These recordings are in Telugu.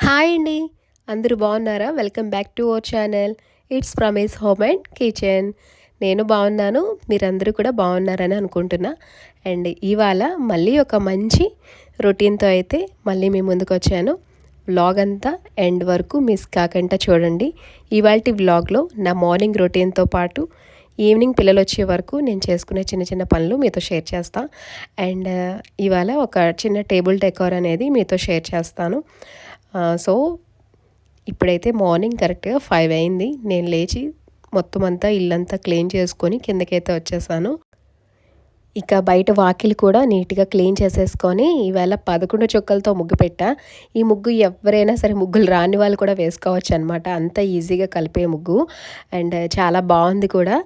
హాయ్ అండి. అందరూ బాగున్నారా? Welcome back to our channel. It's Pramee's home and kitchen. నేను బాగున్నాను. మీరందరూ కూడా బాగున్నారని అనుకుంటున్నా. అండ్ ఇవాళ మళ్ళీ ఒక మంచి రొటీన్‌తో అయితే మళ్ళీ మీ ముందుకొచ్చాను. వ్లాగ్ అంతా ఎండ్ వరకు మిస్ కాకుండా చూడండి. ఇవాల్టి వ్లాగ్‌లో నా మార్నింగ్ రొటీన్‌తో పాటు ఈవినింగ్ పిల్లలొచ్చే వరకు నేను చేసుకునే చిన్న చిన్న పనులు మీతో షేర్ చేస్తా. అండ్ ఇవాళ ఒక చిన్న టేబుల్ డెకోర్ అనేది మీతో షేర్ చేస్తాను. సో ఇప్పుడైతే మార్నింగ్ కరెక్ట్‌గా 5 అయింది. నేను లేచి మొత్తం అంతా ఇల్లంతా క్లీన్ చేసుకొని కిందకైతే వచ్చేసాను. ఇక బయట వాకిలి కూడా నీట్‌గా క్లీన్ చేసేసుకొని ఈవేళ 11 చుక్కలతో ముగ్గు పెట్టా. ఈ ముగ్గు ఎవ్వరైనా సరే ముగ్గులు రాని వాళ్ళు కూడా వేసుకోవచ్చనమాట. అంత ఈజీగా కలిపే ముగ్గు. అండ్ చాలా బావుంది కూడా.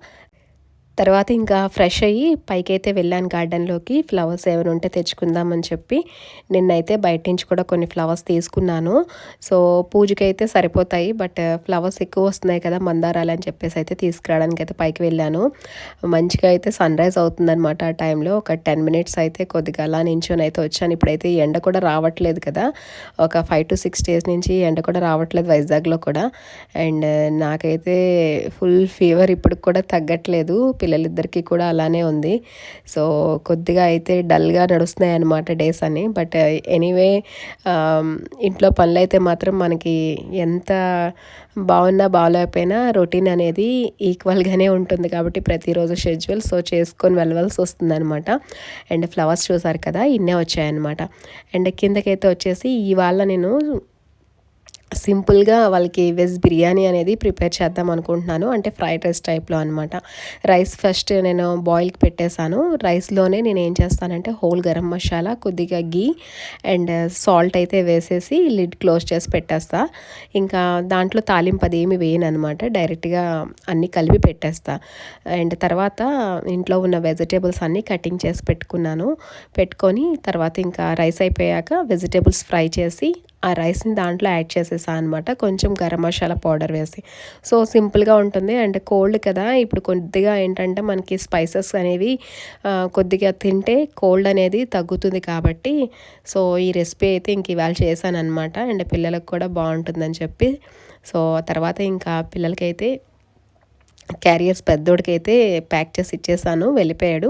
తర్వాత ఇంకా ఫ్రెష్ అయ్యి పైకైతే వెళ్ళాను గార్డెన్లోకి. ఫ్లవర్స్ ఏమైనా ఉంటే తెచ్చుకుందామని చెప్పి నిన్నైతే బయట నుంచి కూడా కొన్ని ఫ్లవర్స్ తీసుకున్నాను. సో పూజకైతే సరిపోతాయి, బట్ ఫ్లవర్స్ ఎక్కువ వస్తున్నాయి కదా మందారాలు అని చెప్పేసి అయితే తీసుకురావడానికి అయితే పైకి వెళ్ళాను. మంచిగా అయితే సన్ రైజ్ అవుతుందన్నమాట ఆ టైంలో. ఒక 10 మినిట్స్ అయితే కొద్దిగా అలా నించొని అయితే వచ్చాను. ఇప్పుడైతే ఎండ కూడా రావట్లేదు కదా, ఒక 5 to 6 డేస్ నుంచి ఎండ కూడా రావట్లేదు వైజాగ్లో కూడా. అండ్ నాకైతే ఫుల్ ఫీవర్ ఇప్పటికి కూడా తగ్గట్లేదు. పిల్లలిద్దరికీ కూడా అలానే ఉంది. సో కొద్దిగా అయితే డల్గా నడుస్తున్నాయి అన్నమాట డేస్ అని. బట్ ఎనీవే ఇంట్లో పనులైతే మాత్రం మనకి ఎంత బాగున్నా బాగోలేకపోయినా రొటీన్ అనేది ఈక్వల్గానే ఉంటుంది కాబట్టి ప్రతిరోజు షెడ్యూల్ సో చేసుకొని వెళ్ళవలసి వస్తుందన్నమాట. అండ్ ఫ్లవర్స్ చూసారు కదా, ఇన్నే వచ్చాయన్నమాట. అండ్ కిందకైతే వచ్చేసి ఇవాళ నేను సింపుల్గా వాళ్ళకి వెజ్ బిర్యానీ అనేది ప్రిపేర్ చేద్దాం అనుకుంటున్నాను. అంటే ఫ్రైడ్ రైస్ టైప్లో అనమాట. రైస్ ఫస్ట్ నేను బాయిల్కి పెట్టేశాను. రైస్లోనే నేను ఏం చేస్తానంటే హోల్ గరం మసాలా, కొద్దిగా గీ అండ్ సాల్ట్ అయితే వేసేసి లిడ్ క్లోజ్ చేసి పెట్టేస్తా. ఇంకా దాంట్లో తాలింపు అది ఏమి వేయను అనమాట. డైరెక్ట్గా అన్నీ కలిపి పెట్టేస్తా. అండ్ తర్వాత ఇంట్లో ఉన్న వెజిటేబుల్స్ అన్నీ కటింగ్ చేసి పెట్టుకొని తర్వాత ఇంకా రైస్ అయిపోయాక వెజిటేబుల్స్ ఫ్రై చేసి ఆ రైస్ని దాంట్లో యాడ్ చేసేసా అనమాట, కొంచెం గరం మసాలా పౌడర్ వేసి. సో సింపుల్గా ఉంటుంది. అండ్ కోల్డ్ కదా, ఇప్పుడు కొద్దిగా ఏంటంటే మనకి స్పైసెస్ అనేవి కొద్దిగా తింటే కోల్డ్ అనేది తగ్గుతుంది కాబట్టి సో ఈ రెసిపీ అయితే ఇంక ఇవాళ చేశాను అనమాట. అండ్ పిల్లలకు కూడా బాగుంటుందని చెప్పి సో తర్వాత ఇంకా పిల్లలకైతే క్యారియర్స్ పెద్దోడికైతే ప్యాక్ చేసి ఇచ్చేసాను, వెళ్ళిపోయాడు.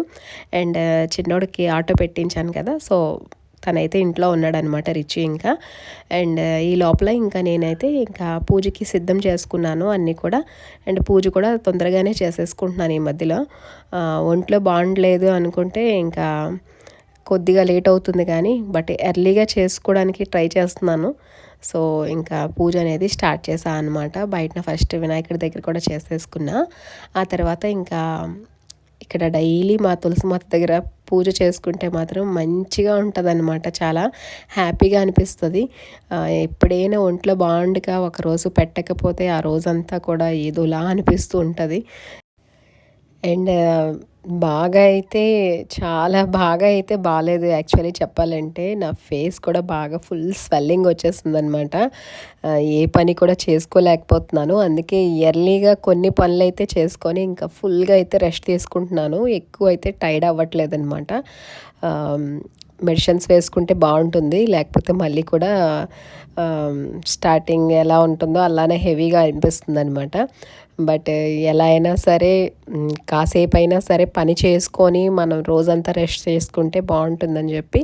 అండ్ చిన్నోడికి ఆటో పెట్టించాను కదా, సో తనైతే ఇంట్లో ఉన్నాడనమాట రిచి ఇంకా. అండ్ ఈ లోపల ఇంకా నేనైతే ఇంకా పూజకి సిద్ధం చేసుకున్నాను అన్నీ కూడా. అండ్ పూజ కూడా తొందరగానే చేసేసుకుంటున్నాను ఈ మధ్యలో. ఒంట్లో బాగుండలేదు అనుకుంటే ఇంకా కొద్దిగా లేట్ అవుతుంది కానీ బట్ ఎర్లీగా చేసుకోవడానికి ట్రై చేస్తున్నాను. సో ఇంకా పూజ అనేది స్టార్ట్ చేశాను అనమాట. బయటన ఫస్ట్ వినాయకుడి దగ్గర కూడా చేసేసుకున్నా. ఆ తర్వాత ఇంకా ఇక్కడ డైలీ మా తులసిమాత దగ్గర పూజ చేసుకుంటే మాత్రం మంచిగా ఉంటుందన్నమాట. చాలా హ్యాపీగా అనిపిస్తుంది. ఎప్పుడైనా ఒంట్లో బాగుండక ఒకరోజు పెట్టకపోతే ఆ రోజంతా కూడా ఏదోలా అనిపిస్తూ ఉంటుంది. అండ్ బాగా అయితే చాలా బాగా అయితే బాగాలేదు యాక్చువల్లీ చెప్పాలంటే. నా ఫేస్ కూడా బాగా ఫుల్ స్వెల్లింగ్ వచ్చేస్తుందనమాట. ఏ పని కూడా చేసుకోలేకపోతున్నాను. అందుకే ఎర్లీగా కొన్ని పనులు అయితే చేసుకొని ఇంకా ఫుల్గా అయితే రెస్ట్ తీసుకుంటున్నాను. ఎక్కువ అయితే టైర్డ్ అవ్వట్లేదనమాట. మెడిసిన్స్ వేసుకుంటే బాగుంటుంది, లేకపోతే మళ్ళీ కూడా స్టార్టింగ్ ఎలా ఉంటుందో అలానే హెవీగా అనిపిస్తుంది అనమాట. బట్ ఎలా అయినా సరే కాసేపు అయినా సరే పని చేసుకొని మనం రోజంతా రెస్ట్ చేసుకుంటే బాగుంటుందని చెప్పి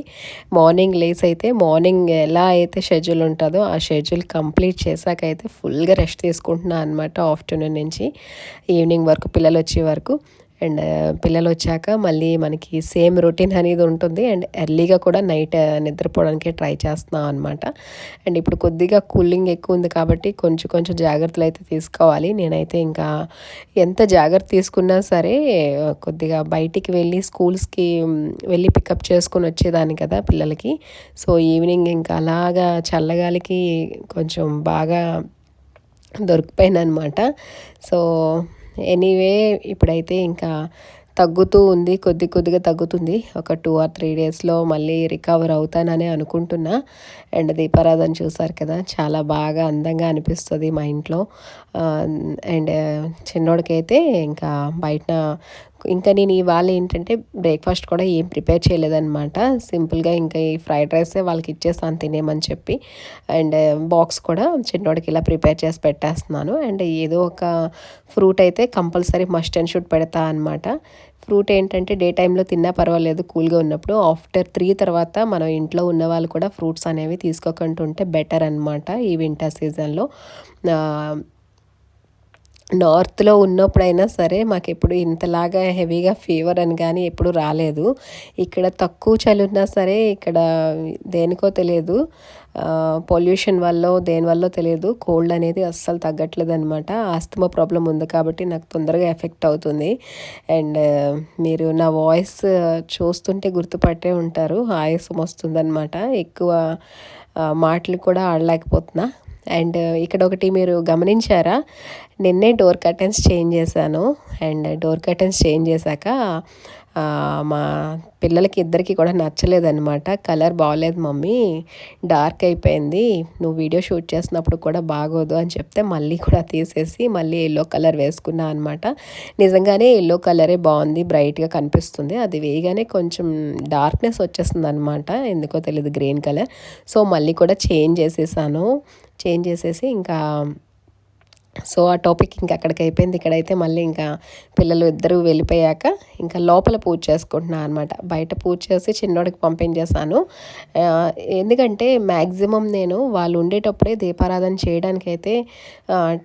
మార్నింగ్ లేసి అయితే మార్నింగ్ ఎలా అయితే షెడ్యూల్ ఉంటుందో ఆ షెడ్యూల్ కంప్లీట్ చేశాక అయితే ఫుల్గా రెస్ట్ తీసుకుంటున్నాను అనమాట. ఆఫ్టర్నూన్ నుంచి ఈవినింగ్ వరకు పిల్లలు వచ్చే వరకు. అండ్ పిల్లలు వచ్చాక మళ్ళీ మనకి సేమ్ రొటీన్ అనేది ఉంటుంది. అండ్ ఎర్లీగా కూడా నైట్ నిద్రపోవడానికి ట్రై చేస్తున్నాం అనమాట. అండ్ ఇప్పుడు కొద్దిగా కూలింగ్ ఎక్కువ ఉంది కాబట్టి కొంచెం కొంచెం జాగ్రత్తలు అయితే తీసుకోవాలి. నేనైతే ఇంకా ఎంత జాగ్రత్త తీసుకున్నా సరే కొద్దిగా బయటికి వెళ్ళి స్కూల్స్కి వెళ్ళి పికప్ చేసుకొని వచ్చేదాన్ని కదా పిల్లలకి. సో ఈవినింగ్ ఇంకా అలాగా చల్లగాలికి కొంచెం బాగా దొరికిపోయిందనమాట. సో ఎనీవే ఇప్పుడైతే ఇంకా తగ్గుతూ ఉంది, కొద్దిగా తగ్గుతుంది. ఒక 2 or 3 డేస్లో మళ్ళీ రికవర్ అవుతానని అనుకుంటున్నా. అండ్ దీపారాధన చూసారు కదా, చాలా బాగా అందంగా అనిపిస్తుంది మా ఇంట్లో. అండ్ చిన్నోడికైతే ఇంకా బయట ఇంకా నేను ఇవాళ ఏంటంటే బ్రేక్ఫాస్ట్ కూడా ఏం ప్రిపేర్ చేయలేదన్నమాట. సింపుల్గా ఇంకా ఈ ఫ్రైడ్ రైసే వాళ్ళకి ఇచ్చేసాను తినేమని చెప్పి. అండ్ బాక్స్ కూడా చిన్నోడికి ఇలా ప్రిపేర్ చేసి పెట్టేస్తున్నాను. అండ్ ఏదో ఒక ఫ్రూట్ అయితే కంపల్సరీ మస్ట్ అండ్ షుడ్ పెడతా అనమాట. ఫ్రూట్ ఏంటంటే డే టైంలో తిన్నా పర్వాలేదు కూల్గా ఉన్నప్పుడు. ఆఫ్టర్ 3 తర్వాత మనం ఇంట్లో ఉన్న వాళ్ళు కూడా ఫ్రూట్స్ అనేవి తీసుకోకుండా ఉంటే బెటర్ అనమాట ఈ వింటర్ సీజన్లో. నార్త్‌లో ఉన్నప్పుడైనా సరే మాకెప్పుడు ఇంతలాగా హెవీగా ఫీవర్ అని గానీ ఎప్పుడు రాలేదు. ఇక్కడ తక్కువ చలున్నా సరే ఇక్కడ దేనికో తెలియదు, పొల్యూషన్ వల్లో దేనివల్లో తెలియదు కోల్డ్ అనేది అస్సలు తగ్గట్లేదనమాట. ఆస్తమా ప్రాబ్లమ్ ఉంది కాబట్టి నాకు తొందరగా ఎఫెక్ట్ అవుతుంది. అండ్ మీరు నా వాయిస్ చూస్తుంటే గుర్తుపట్టే ఉంటారు. ఆయాసం వస్తుందనమాట. ఎక్కువ మాటలు కూడా ఆడలేకపోతున్నా. అండ్ ఇక్కడ ఒకటి మీరు గమనించారా, నిన్నే డోర్ కర్టెన్స్ చేంజ్ చేశాను. అండ్ డోర్ కర్టెన్స్ చేంజ్ చేశాక మా పిల్లలకి ఇద్దరికి కూడా నచ్చలేదన్నమాట. కలర్ బాగోలేదు మమ్మీ, డార్క్ అయిపోయింది, నువ్వు వీడియో షూట్ చేసినప్పుడు కూడా బాగోదు అని చెప్తే మళ్ళీ కూడా తీసేసి మళ్ళీ ఎల్లో కలర్ వేసుకున్నా అనమాట. నిజంగానే ఎల్లో కలరే బాగుంది, బ్రైట్గా కనిపిస్తుంది. అది వేయగానే కొంచెం డార్క్నెస్ వచ్చేస్తుంది అనమాట, ఎందుకో తెలియదు, గ్రీన్ కలర్. సో మళ్ళీ కూడా చేంజ్ చేసేసాను. చేంజ్ చేసేసి ఇంకా సో ఆ టాపిక్ ఇంకా అక్కడికి అయిపోయింది. ఇక్కడైతే మళ్ళీ ఇంకా పిల్లలు ఇద్దరు వెళ్ళిపోయాక ఇంకా లోపల పూజ చేసుకుంటున్నాను అనమాట. బయట పూజ చేసి చిన్నోడికి పంపించేశాను. ఎందుకంటే మ్యాక్సిమం నేను వాళ్ళు ఉండేటప్పుడే దీపారాధన చేయడానికైతే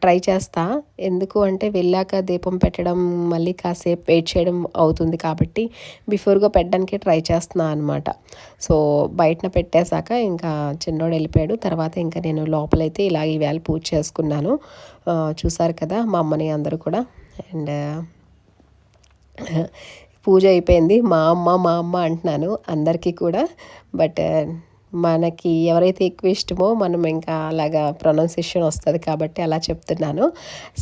ట్రై చేస్తా. ఎందుకు అంటే వెళ్ళాక దీపం పెట్టడం మళ్ళీ కాసేపు వెయిట్ చేయడం అవుతుంది కాబట్టి బిఫోర్గా పెట్టడానికి ట్రై చేస్తున్నాను అనమాట. సో బయటన పెట్టేశాక ఇంకా చిన్నోడు వెళ్ళిపోయాడు. తర్వాత ఇంకా నేను లోపలైతే ఇలా ఈవేళ పూజ చేసుకున్నాను. చూసారు కదా మా అమ్మని అందరూ కూడా. అండ్ పూజ అయిపోయింది. మా అమ్మ అంటున్నాను అందరికీ కూడా. బట్ మనకి ఎవరైతే ఎక్కువ ఇష్టమో మనం ఇంకా అలాగా ప్రొనౌన్సియేషన్ వస్తుంది కాబట్టి అలా చెప్తున్నాను.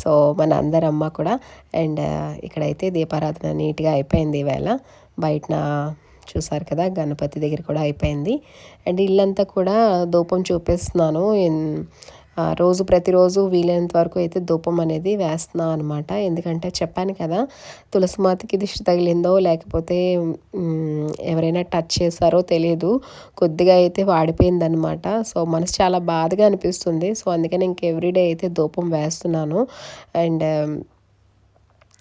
సో మన అందరి అమ్మ కూడా. అండ్ ఇక్కడైతే దీపారాధన నీట్గా అయిపోయింది ఈవేళ. బయటన చూసారు కదా గణపతి దగ్గర కూడా అయిపోయింది. అండ్ ఇల్లంతా కూడా ధూపం చూపిస్తున్నాను. ప్రతిరోజు వీలైనంత వరకు అయితే ధూపం అనేది వేస్తున్నాను అనమాట. ఎందుకంటే చెప్పాను కదా, తులసి మాతకి దిష్టి తగిలిందో లేకపోతే ఎవరైనా టచ్ చేశారో తెలియదు, కొద్దిగా అయితే వాడిపోయిందనమాట. సో మనసు చాలా బాధగా అనిపిస్తుంది. సో అందుకని ఇంక ఎవ్రీడే అయితే ధూపం వేస్తున్నాను. అండ్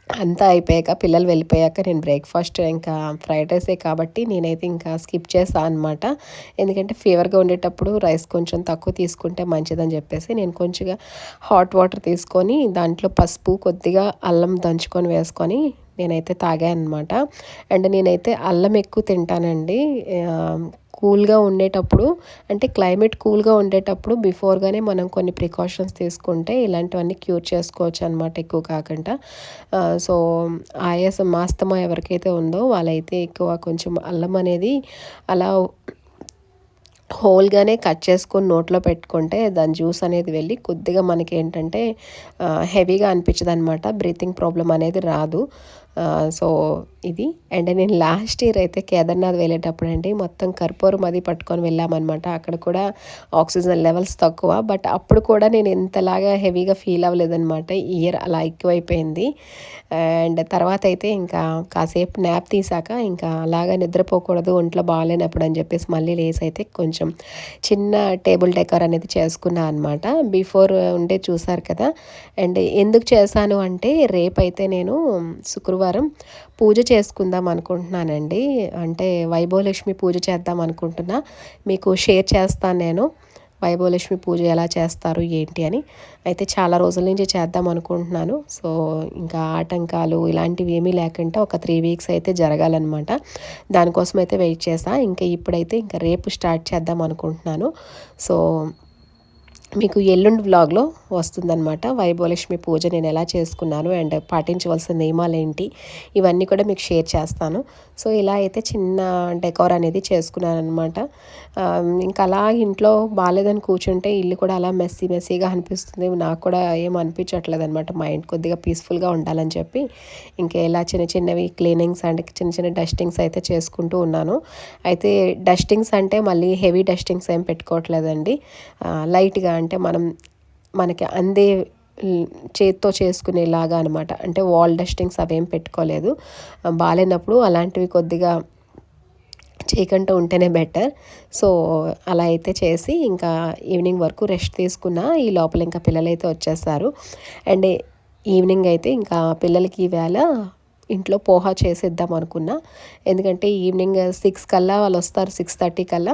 అంతా అయిపోయాక పిల్లలు వెళ్ళిపోయాక నేను బ్రేక్ఫాస్ట్ ఇంకా ఫ్రైడ్ రైసే కాబట్టి నేనైతే ఇంకా స్కిప్ చేస్తాను అనమాట. ఎందుకంటే ఫీవర్గా ఉండేటప్పుడు రైస్ కొంచెం తక్కువ తీసుకుంటే మంచిదని చెప్పేసి నేను కొంచెంగా హాట్ వాటర్ తీసుకొని దాంట్లో పసుపు కొద్దిగా అల్లం దంచుకొని వేసుకొని నేనైతే తాగాను అనమాట. అండ్ నేనైతే అల్లం ఎక్కువ తింటానండి. కూల్గా ఉండేటప్పుడు అంటే క్లైమేట్ కూల్గా ఉండేటప్పుడు బిఫోర్గానే మనం కొన్ని ప్రికాషన్స్ తీసుకుంటే ఇలాంటివన్నీ క్యూర్ చేసుకోవచ్చు అనమాట, ఎక్కువ కాకుండా. సో ఆయాసం ఆస్తమా ఎవరికైతే ఉందో వాళ్ళైతే ఎక్కువ కొంచెం అల్లం అనేది అలా హోల్గానే కట్ చేసుకొని నోట్లో పెట్టుకుంటే దాని జ్యూస్ అనేది వెళ్ళి కొద్దిగా మనకి ఏంటంటే హెవీగా అనిపించదు అనమాట, బ్రీతింగ్ ప్రాబ్లం అనేది రాదు. సో ఇది. అండ్ నేను లాస్ట్ ఇయర్ అయితే కేదార్నాథ్ వెళ్ళేటప్పుడు అండి మొత్తం కర్పూరం అది పట్టుకొని వెళ్ళామన్నమాట. అక్కడ కూడా ఆక్సిజన్ లెవెల్స్ తక్కువ, బట్ అప్పుడు కూడా నేను ఎంతలాగా హెవీగా ఫీల్ అవ్వలేదన్నమాట. ఈ ఇయర్ అలా ఎక్కువైపోయింది. అండ్ తర్వాత అయితే ఇంకా కాసేపు న్యాప్ తీసాక ఇంకా అలాగా నిద్రపోకూడదు ఒంట్లో బాగాలేనప్పుడు అని చెప్పేసి మళ్ళీ లేసి అయితే కొంచెం చిన్న టేబుల్ డెకర్ అనేది చేసుకున్నా అనమాట. బిఫోర్ ఉండే చూసారు కదా. అండ్ ఎందుకు చేశాను అంటే రేపైతే నేను శుక్రవారం పూజ చేసుకుందాం అనుకుంటున్నానండి. అంటే వైభవలక్ష్మి పూజ చేద్దాం అనుకుంటున్నా. మీకు షేర్ చేస్తాను నేను వైభవలక్ష్మి పూజ ఎలా చేస్తారు ఏంటి అని. అయితే చాలా రోజుల నుంచి చేద్దాం అనుకుంటున్నాను. సో ఇంకా ఆటంకాలు ఇలాంటివి ఏమీ లేకుండా ఒక 3 వీక్స్ అయితే జరగాలన్నమాట. దానికోసం అయితే వెయిట్ చేసా. ఇంకా ఇప్పుడైతే ఇంకా రేపు స్టార్ట్ చేద్దాం అనుకుంటున్నాను. సో మీకు ఎల్లుండి వ్లాగ్లో వస్తుందన్నమాట వైభవలక్ష్మి పూజ నేను ఎలా చేసుకున్నాను అండ్ పాటించవలసిన నియమాలు ఏంటి ఇవన్నీ కూడా మీకు షేర్ చేస్తాను. సో ఇలా అయితే చిన్న డెకోర్ అనేది చేసుకున్నాను అనమాట. ఇంకా అలా ఇంట్లో బాగాలేదని కూర్చుంటే ఇల్లు కూడా అలా మెస్సీగా అనిపిస్తుంది. నాకు కూడా ఏం అనిపించట్లేదు అనమాట. మైండ్ కొద్దిగా పీస్ఫుల్గా ఉండాలని చెప్పి ఇంకా ఇలా చిన్నవి క్లీనింగ్స్ అండ్ చిన్న డస్టింగ్స్ అయితే చేసుకుంటూ ఉన్నాను. అయితే డస్టింగ్స్ అంటే మళ్ళీ హెవీ డస్టింగ్స్ ఏం పెట్టుకోవట్లేదండి. లైట్గా అంటే మనకి అందే చేత్తో చేసుకునేలాగా అనమాట. అంటే వాల్ డస్టింగ్స్ అవేం పెట్టుకోలేదు. బాలేనప్పుడు అలాంటివి కొద్దిగా చేయకుండా ఉంటేనే బెటర్. సో అలా అయితే చేసి ఇంకా ఈవినింగ్ వరకు రెస్ట్ తీసుకున్నా. ఈ లోపల ఇంకా పిల్లలైతే వచ్చేసారు. అండ్ ఈవినింగ్ అయితే ఇంకా పిల్లలకి ఈవేళ ఇంట్లో పోహా చేసేద్దాం అనుకున్నా. ఎందుకంటే ఈవినింగ్ 6 కల్లా వాళ్ళు వస్తారు, 6:30 కల్లా.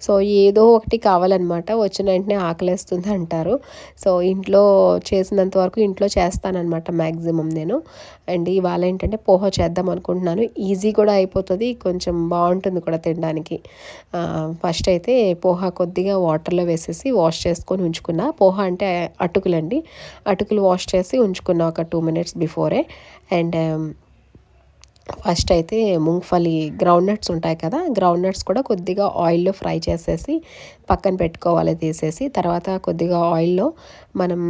సో ఏదో ఒకటి కావాలన్నమాట. వచ్చిన వెంటనే ఆకలేస్తుంది అంటారు. సో ఇంట్లో చేసినంత వరకు ఇంట్లో చేస్తానన్నమాట మ్యాక్సిమం నేను. అండ్ ఇవాళ ఏంటంటే పోహా చేద్దాం అనుకుంటున్నాను. ఈజీ కూడా అయిపోతుంది, కొంచెం బాగుంటుంది కూడా తినడానికి. ఫస్ట్ అయితే పోహా కొద్దిగా వాటర్లో వేసేసి వాష్ చేసుకొని ఉంచుకున్నా. పోహా అంటే అటుకులండి. అటుకులు వాష్ చేసి ఉంచుకున్నా ఒక 2 మినిట్స్ బిఫోరే. అండ్ ఫస్ట్ అయితే మూంగ్ఫలీ గ్రౌండ్ నట్స్ ఉంటాయి కదా, గ్రౌండ్ నట్స్ కూడా కొద్దిగా ఆయిల్లో ఫ్రై చేసేసి పక్కన పెట్టుకోవాలి తీసేసి. తర్వాత కొద్దిగా ఆయిల్లో మనం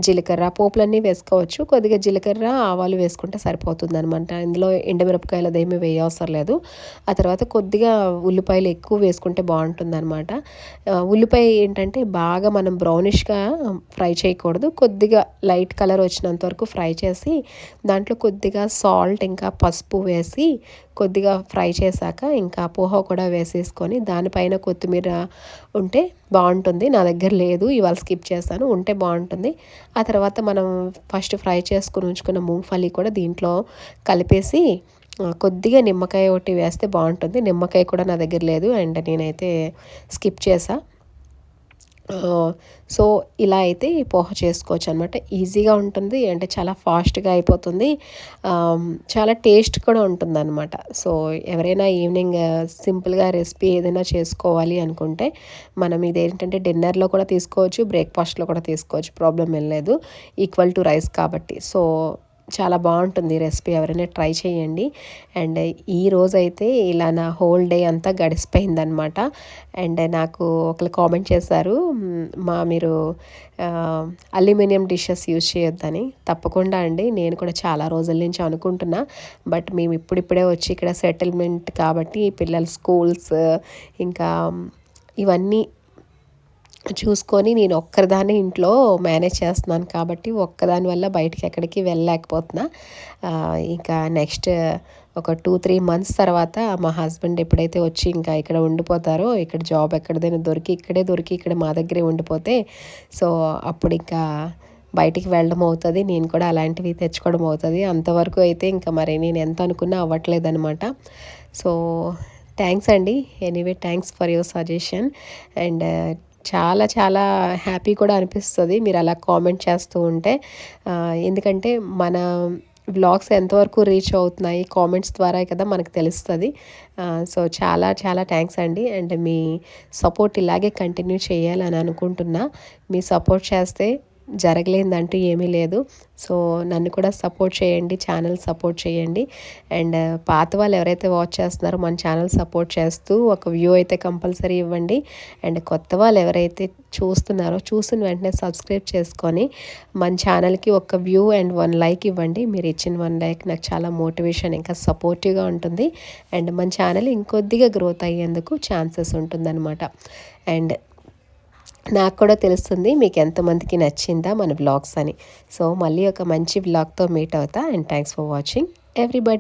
జీలకర్ర పోపులన్నీ వేసుకోవచ్చు. కొద్దిగా జీలకర్ర ఆవాలు వేసుకుంటే సరిపోతుందనమాట. ఇందులో ఎండుమిరపకాయలు అదేమీ వేయవసరం లేదు. ఆ తర్వాత కొద్దిగా ఉల్లిపాయలు ఎక్కువ వేసుకుంటే బాగుంటుందన్నమాట. ఉల్లిపాయ ఏంటంటే బాగా మనం బ్రౌనిష్గా ఫ్రై చేయకూడదు. కొద్దిగా లైట్ కలర్ వచ్చినంత వరకు ఫ్రై చేసి దాంట్లో కొద్దిగా సాల్ట్ ఇంకా పసుపు వేసి కొద్దిగా ఫ్రై చేశాక ఇంకా పోహా కూడా వేసేసుకొని దానిపైన కొత్తిమీర ఉంటే బాగుంటుంది. నా దగ్గర లేదు, ఇవాళ స్కిప్ చేశాను, ఉంటే బాగుంటుంది. ఆ తర్వాత మనం ఫస్ట్ ఫ్రై చేసుకుని ఉంచుకున్న మూంగ్ఫలీ కూడా దీంట్లో కలిపేసి కొద్దిగా నిమ్మకాయ ఒకటి వేస్తే బాగుంటుంది. నిమ్మకాయ కూడా నా దగ్గర లేదు అండ్ నేనైతే స్కిప్ చేసా. సో ఇలా అయితే పోహా చేసుకోవచ్చు అనమాట. ఈజీగా ఉంటుంది, అంటే చాలా ఫాస్ట్గా అయిపోతుంది, చాలా టేస్ట్ కూడా ఉంటుందన్నమాట. సో ఎవరైనా ఈవినింగ్ సింపుల్గా రెసిపీ ఏదైనా చేసుకోవాలి అనుకుంటే మనం ఇదేంటంటే డిన్నర్లో కూడా తీసుకోవచ్చు, బ్రేక్ఫాస్ట్లో కూడా తీసుకోవచ్చు, ప్రాబ్లం ఏం లేదు, ఈక్వల్ టు రైస్ కాబట్టి. సో చాలా బాగుంటుంది రెసిపీ, ఎవరైనా ట్రై చేయండి. అండ్ ఈ రోజైతే ఇలా నా హోల్ డే అంతా గడిచిపోయిందనమాట. అండ్ నాకు ఒకరు కామెంట్ చేశారు, మీరు అల్యూమినియం డిషెస్ యూజ్ చేయొద్దని. తప్పకుండా అండి, నేను కూడా చాలా రోజుల నుంచి అనుకుంటున్నా. బట్ మేము ఇప్పుడిప్పుడే వచ్చి ఇక్కడ సెటిల్మెంట్ కాబట్టి పిల్లల స్కూల్స్ ఇంకా ఇవన్నీ చూసుకొని నేను ఒక్కరిదాన్ని ఇంట్లో మేనేజ్ చేస్తున్నాను కాబట్టి ఒక్కదాని వల్ల బయటికి ఎక్కడికి వెళ్ళలేకపోతున్నా. ఇంకా నెక్స్ట్ ఒక 2-3 మంత్స్ తర్వాత మా హస్బెండ్ ఎప్పుడైతే వచ్చి ఇంకా ఇక్కడ ఉండిపోతారో, ఇక్కడ జాబ్ ఎక్కడిదైనా దొరికి ఇక్కడ మా దగ్గరే ఉండిపోతే, సో అప్పుడు ఇంకా బయటికి వెళ్ళడం అవుతుంది, నేను కూడా అలాంటివి తెచ్చుకోవడం అవుతుంది. అంతవరకు అయితే ఇంకా మరి నేను ఎంత అనుకున్నా అవ్వట్లేదనమాట. సో థ్యాంక్స్ అండి, anyway thanks for your suggestion. And చాలా చాలా హ్యాపీ కూడా అనిపిస్తుంది మీరు అలా కామెంట్ చేస్తూ ఉంటే. ఎందుకంటే మన వ్లాగ్స్ ఎంతవరకు రీచ్ అవుతున్నాయి కామెంట్స్ ద్వారా కదా మనకు తెలుస్తుంది. సో చాలా చాలా థ్యాంక్స్ అండి. అండ్ మీ సపోర్ట్ ఇలాగే కంటిన్యూ చేయాలని అనుకుంటున్నా. మీ సపోర్ట్ చేస్తే జరగలేదంటూ ఏమీ లేదు. సో నన్ను కూడా సపోర్ట్ చేయండి, ఛానల్ సపోర్ట్ చేయండి. అండ్ పాత వాళ్ళు ఎవరైతే వాచ్ చేస్తున్నారో మన ఛానల్ సపోర్ట్ చేస్తూ ఒక వ్యూ అయితే కంపల్సరీ ఇవ్వండి. అండ్ కొత్త వాళ్ళు ఎవరైతే చూస్తున్నారో చూసిన వెంటనే సబ్స్క్రైబ్ చేసుకొని మన ఛానల్కి ఒక వ్యూ అండ్ 1 లైక్ ఇవ్వండి. మీరు ఇచ్చిన 1 లైక్ నాకు చాలా మోటివేషన్, ఇంకా సపోర్టివ్గా ఉంటుంది. అండ్ మన ఛానల్ ఇంకొద్దిగా గ్రోత్ అయ్యేందుకు ఛాన్సెస్ ఉంటుందన్నమాట. అండ్ నాకు కూడా తెలుస్తుంది మీకు ఎంతమందికి నచ్చిందా మన వ్లాగ్స్ అని. సో మళ్ళీ ఒక మంచి వ్లాగ్తో మీట్ అవుతా. And thanks for watching everybody.